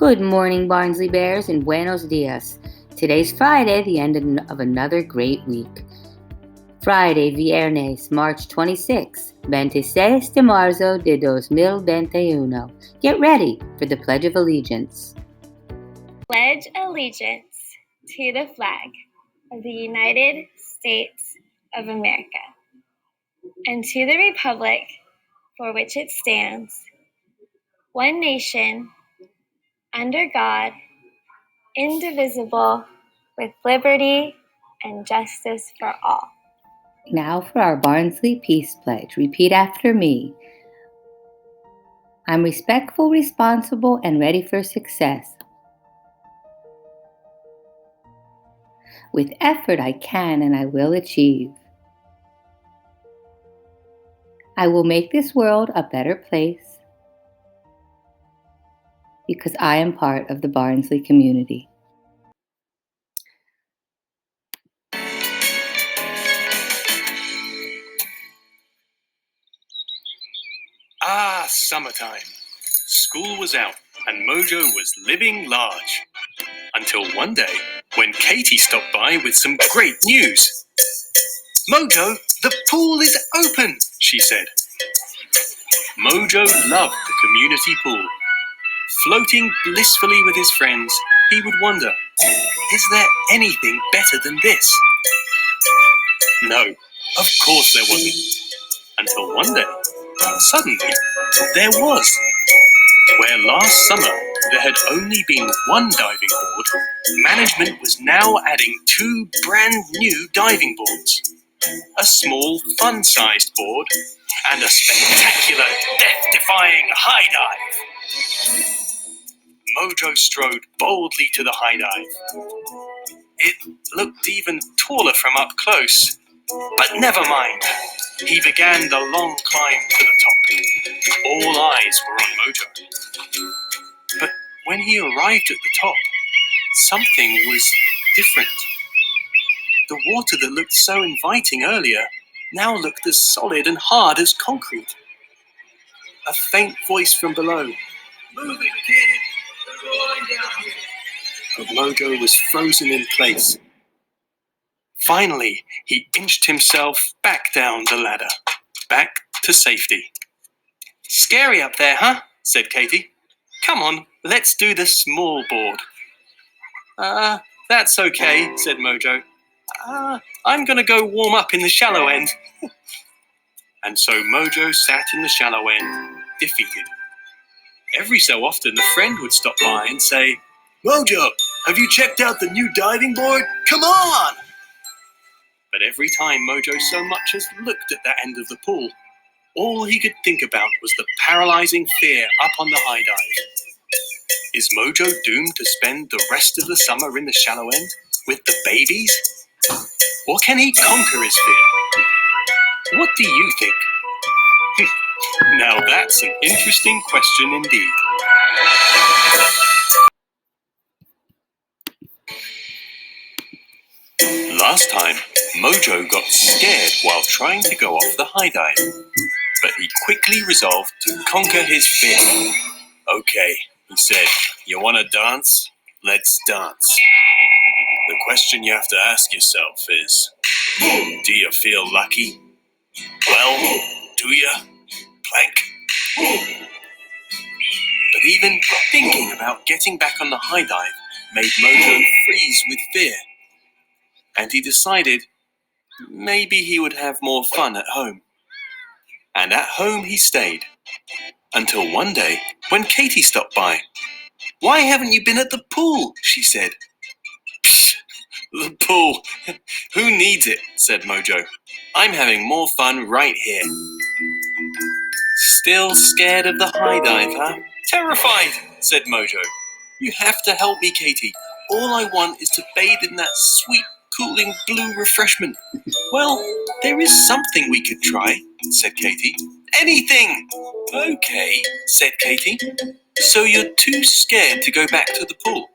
Good morning, Barnsley Bears, and buenos dias. Today's Friday, the end of another great week. Friday, Viernes, March 26, 26 de marzo de 2021. Get ready for the Pledge of Allegiance. Pledge allegiance to the flag of the United States of America and to the republic for which it stands, one nation, under God, indivisible, with liberty and justice for all. Now for our Barnsley Peace Pledge. Repeat after me. I'm respectful, responsible, and ready for success. With effort, I can and I will achieve. I will make this world a better place because I am part of the Barnsley community. Summertime. School was out and Mojo was living large. Until one day, when Katie stopped by with some great news. Mojo, the pool is open, she said. Mojo loved the community pool. Floating blissfully with his friends, he would wonder, is there anything better than this? No, of course there wasn't. Until one day, suddenly, there was. Where last summer there had only been one diving board, management was now adding 2 brand new diving boards. A small, fun-sized board and a spectacular, death-defying high dive. Mojo strode boldly to the high dive. It looked even taller from up close, but never mind. He began the long climb to the top. All eyes were on Mojo. But when he arrived at the top, something was different. The water that looked so inviting earlier now looked as solid and hard as concrete. A faint voice from below. Move it, kid! There's a line down here. But Mojo was frozen in place. Finally, he inched himself back down the ladder, back to safety. Scary up there, huh? Said Katie. Come on, let's do the small board. That's okay, said Mojo. I'm going to go warm up in the shallow end. And so Mojo sat in the shallow end, defeated. Every so often, a friend would stop by and say, Mojo, have you checked out the new diving board? Come on! But every time Mojo so much as looked at that end of the pool, all he could think about was the paralyzing fear up on the high dive. Is Mojo doomed to spend the rest of the summer in the shallow end with the babies? Or can he conquer his fear? What do you think? Now that's an interesting question indeed. Last time, Mojo got scared while trying to go off the high dive, but he quickly resolved to conquer his fear. Okay, he said, you want to dance? Let's dance. The question you have to ask yourself is, do you feel lucky? Well, do you? Plank. But even thinking about getting back on the high dive made Mojo freeze with fear. And he decided maybe he would have more fun at home. And at home he stayed. Until one day, when Katie stopped by. Why haven't you been at the pool? She said. Psst, the pool. Who needs it? Said Mojo. I'm having more fun right here. Still scared of the high dive, huh? Terrified, said Mojo. You have to help me, Katie. All I want is to bathe in that sweet, cooling blue refreshment. Well, there is something we could try, said Katie. Anything! Okay, said Katie. So you're too scared to go back to the pool.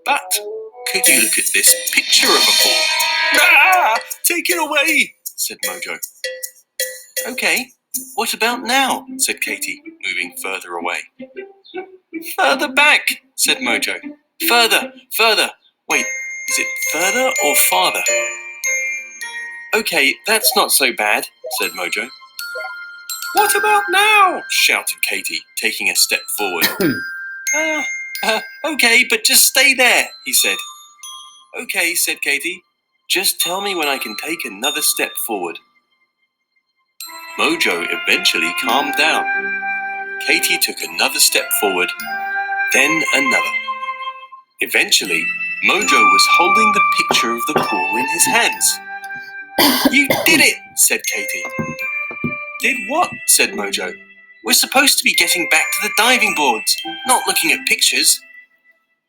But could you look at this picture of a pool? Take it away, said Mojo. Okay, what about now? Said Katie, moving further away. Further back, said Mojo. Further, further. Wait, is it further or farther? Okay, that's not so bad, said Mojo. What about now? Shouted Katie, taking a step forward. Okay, but just stay there, he said. Okay, said Katie. Just tell me when I can take another step forward. Mojo eventually calmed down. Katie took another step forward, then another. Eventually, Mojo was holding the picture of the pool in his hands. You did it, said Katie. Did what? Said Mojo. We're supposed to be getting back to the diving boards, not looking at pictures.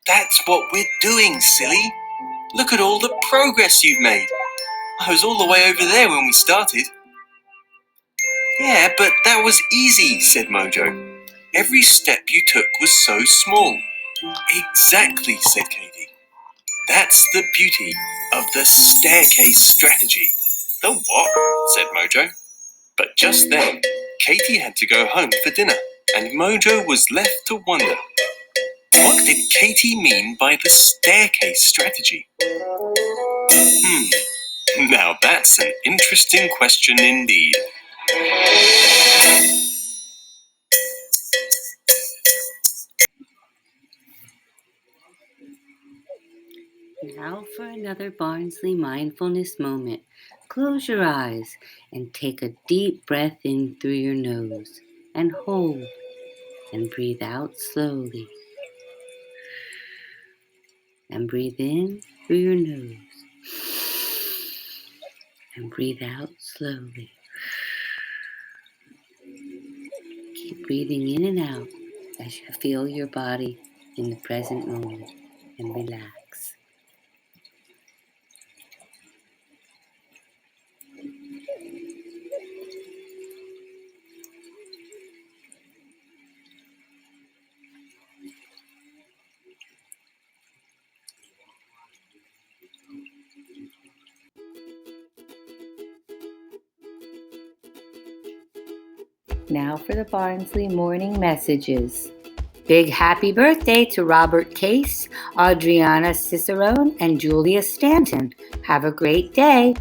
That's what we're doing, silly. Look at all the progress you've made. I was all the way over there when we started. Yeah, but that was easy, said Mojo. Every step you took was so small. Exactly, said Katie. That's the beauty of the staircase strategy. The what? Said Mojo. But just then, Katie had to go home for dinner, and Mojo was left to wonder. What did Katie mean by the staircase strategy? Now that's an interesting question indeed. Now for another Barnsley mindfulness moment. Close your eyes and take a deep breath in through your nose and hold and breathe out slowly. And breathe in through your nose and breathe out slowly. Keep breathing in and out as you feel your body in the present moment and relax. Now for the Barnsley morning messages. Big happy birthday to Robert Case, Adriana Cicerone, and Julia Stanton. Have a great day.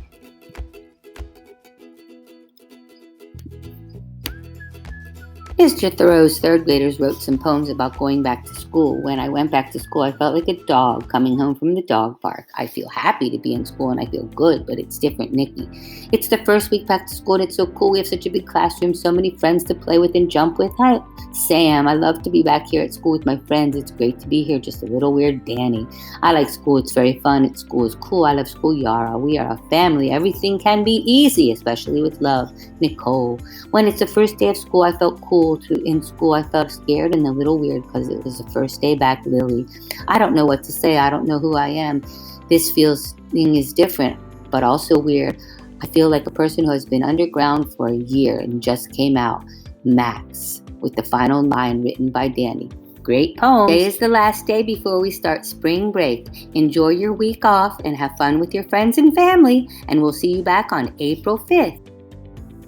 Mr. Thoreau's third graders wrote some poems about going back to school. When I went back to school, I felt like a dog coming home from the dog park. I feel happy to be in school and I feel good, but it's different, Nikki. It's the first week back to school and it's so cool. We have such a big classroom, so many friends to play with and jump with. Hi, Sam. I love to be back here at school with my friends. It's great to be here. Just a little weird, Danny. I like school. It's very fun. At school is cool. I love school, Yara. We are a family. Everything can be easy, especially with love. Nicole. When it's the first day of school, I felt cool. In school, I felt scared and a little weird because it was the first day back, Lily. I don't know what to say. I don't know who I am. This feeling is different, but also weird. I feel like a person who has been underground for a year and just came out. Max, with the final line written by Danny. Great poem. Today is the last day before we start spring break. Enjoy your week off and have fun with your friends and family, and we'll see you back on April 5th.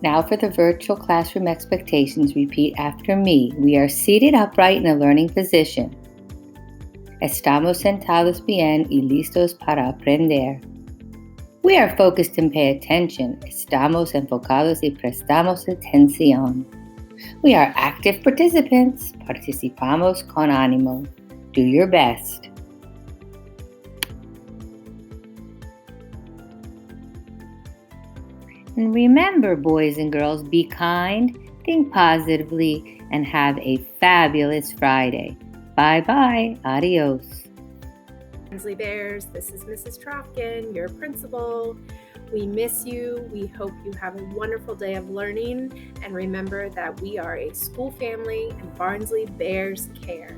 Now for the virtual classroom expectations, repeat after me. We are seated upright in a learning position. Estamos sentados bien y listos para aprender. We are focused and pay attention. Estamos enfocados y prestamos atención. We are active participants. Participamos con ánimo. Do your best. And remember, boys and girls, be kind, think positively, and have a fabulous Friday. Bye-bye. Adios. Barnsley Bears, this is Mrs. Trofkin, your principal. We miss you. We hope you have a wonderful day of learning. And remember that we are a school family and Barnsley Bears care.